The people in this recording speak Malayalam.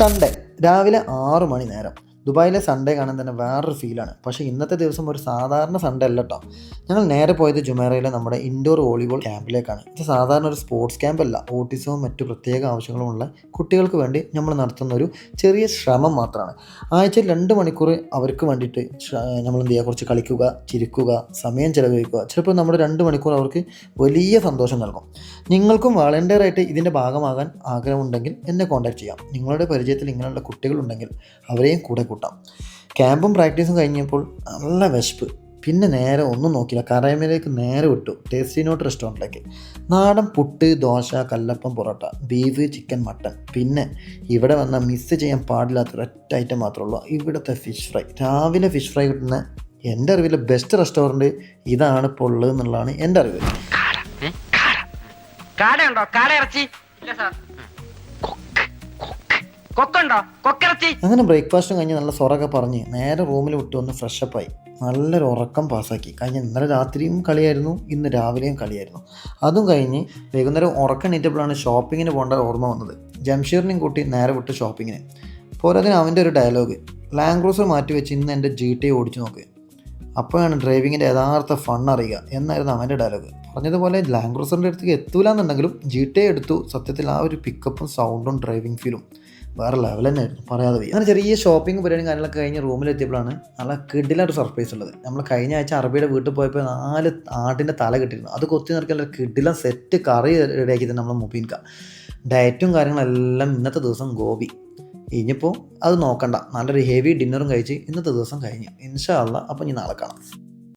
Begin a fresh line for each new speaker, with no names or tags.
സൺഡേ രാവിലെ 6 മണി നേരം. ദുബായിലെ സൺഡേ കാണാൻ തന്നെ വേറൊരു ഫീലാണ്. പക്ഷേ ഇന്നത്തെ ദിവസം ഒരു സാധാരണ സൺഡേ അല്ല കേട്ടോ. ഞങ്ങൾ നേരെ പോയത് ജുമേറയിലെ നമ്മുടെ ഇൻഡോർ വോളിബോൾ ക്യാമ്പിലേക്കാണ്. ഇത് സാധാരണ ഒരു സ്പോർട്സ് ക്യാമ്പല്ല. ഓട്ടിസവും മറ്റു പ്രത്യേക ആവശ്യങ്ങളുമുള്ള കുട്ടികൾക്ക് വേണ്ടി നമ്മൾ നടത്തുന്ന ഒരു ചെറിയ ശ്രമം മാത്രമാണ്. ആഴ്ചയിൽ 2 മണിക്കൂർ അവർക്ക് വേണ്ടിയിട്ട് നമ്മൾ എന്ത് ചെയ്യുക, കുറച്ച് കളിക്കുക, ചിരിക്കുക, സമയം ചിലവഴിക്കുക. ചിലപ്പോൾ നമ്മുടെ 2 മണിക്കൂർ അവർക്ക് വലിയ സന്തോഷം നൽകും. നിങ്ങൾക്കും വളണ്ടിയറായിട്ട് ഇതിൻ്റെ ഭാഗമാകാൻ ആഗ്രഹമുണ്ടെങ്കിൽ എന്നെ കോൺടാക്ട് ചെയ്യാം. നിങ്ങളുടെ പരിചയത്തിൽ ഇങ്ങനെയുള്ള കുട്ടികളുണ്ടെങ്കിൽ അവരെയും കൂടെ കൂട്ടാം. ക്യാമ്പും പ്രാക്ടീസും കഴിഞ്ഞപ്പോൾ നല്ല വിശപ്പ്. പിന്നെ നേരെ ഒന്നും നോക്കില്ല, കറയമയിലേക്ക് നേരെ വിട്ടു ടേസ്റ്റി നോട്ട് റെസ്റ്റോറൻറ്റിലേക്ക്. നാടൻ puttu, dosa, kallappam, porotta, beef, chicken, mutton. പിന്നെ ഇവിടെ വന്നാൽ മിസ് ചെയ്യാൻ പാടില്ലാത്തൊരൊറ്റ ഐറ്റം മാത്രമേ ഉള്ളൂ, ഇവിടുത്തെ ഫിഷ് ഫ്രൈ. രാവിലെ ഫിഷ് ഫ്രൈ കിട്ടുന്ന എൻ്റെ അറിവിലെ ബെസ്റ്റ് റെസ്റ്റോറൻറ്റ് ഇതാണ് ഇപ്പോൾ ഉള്ളത് എന്നുള്ളതാണ് എൻ്റെ അറിവ്. അങ്ങനെ ബ്രേക്ക്ഫാസ്റ്റും കഴിഞ്ഞ് നല്ല സൊറൊക്കെ പറഞ്ഞ് നേരെ റൂമിൽ വിട്ട് വന്ന് ഫ്രഷപ്പായി നല്ലൊരു ഉറക്കം പാസ്സാക്കി. കഴിഞ്ഞ ഇന്നലെ രാത്രിയും കളിയായിരുന്നു, ഇന്ന് രാവിലെയും കളിയായിരുന്നു. അതും കഴിഞ്ഞ് വൈകുന്നേരം ഉറക്കം എണീറ്റപ്പോഴാണ് ഷോപ്പിങ്ങിന് പോകേണ്ട ഓർമ്മ വന്നത്. ജംഷീറിനെയും കൂട്ടി നേരെ വിട്ട് ഷോപ്പിങ്ങിന്. പോരാതിന് അവൻ്റെ ഒരു ഡയലോഗ്, ലാൻഡ് ക്രൂസർ മാറ്റി വെച്ച് ഇന്ന് എൻ്റെ GTA ഓടിച്ചു നോക്ക്, അപ്പോഴാണ് ഡ്രൈവിങ്ങിൻ്റെ യഥാർത്ഥ ഫൺ അറിയുക എന്നായിരുന്നു അവൻ്റെ ഡയലോഗ്. പറഞ്ഞതുപോലെ ലാൻഡ് ക്രൂസറിൻ്റെ അടുത്തേക്ക് എത്തൂല എന്നുണ്ടെങ്കിലും GTA എടുത്തു. സത്യത്തിൽ ആ ഒരു പിക്കപ്പും സൗണ്ടും ഡ്രൈവിംഗ് ഫീലും വേറെ ലെവൽ തന്നെയായിരുന്നു, പറയാതെ പോയി. അങ്ങനെ ചെറിയ ഷോപ്പിംഗ് പരിപാടിയും കാര്യങ്ങളൊക്കെ കഴിഞ്ഞ് റൂമിലെത്തിയപ്പോഴാണ് നല്ല കിഡിലൊരു സർപ്രൈസ് ഉള്ളത്. നമ്മൾ കഴിഞ്ഞ ആഴ്ച അറബിയുടെ വീട്ടിൽ പോയപ്പോൾ 4 ആടിൻ്റെ തല കിട്ടിയിരുന്നു. അത് കൊത്തി നിറയ്ക്കാൻ കിഡിലും സെറ്റ് കറി റെഡിയാക്കി തന്നെ നമ്മൾ മുബീൻക. ഡയറ്റും കാര്യങ്ങളെല്ലാം ഇന്നത്തെ ദിവസം ഗോപി. ഇനിയിപ്പോൾ അത് നോക്കണ്ട, നല്ലൊരു ഹെവി ഡിന്നറും കഴിച്ച് ഇന്നത്തെ ദിവസം കഴിഞ്ഞു. ഇൻഷാ അല്ലാഹ്. അപ്പോൾ ഇനി നാളെ കാണാം.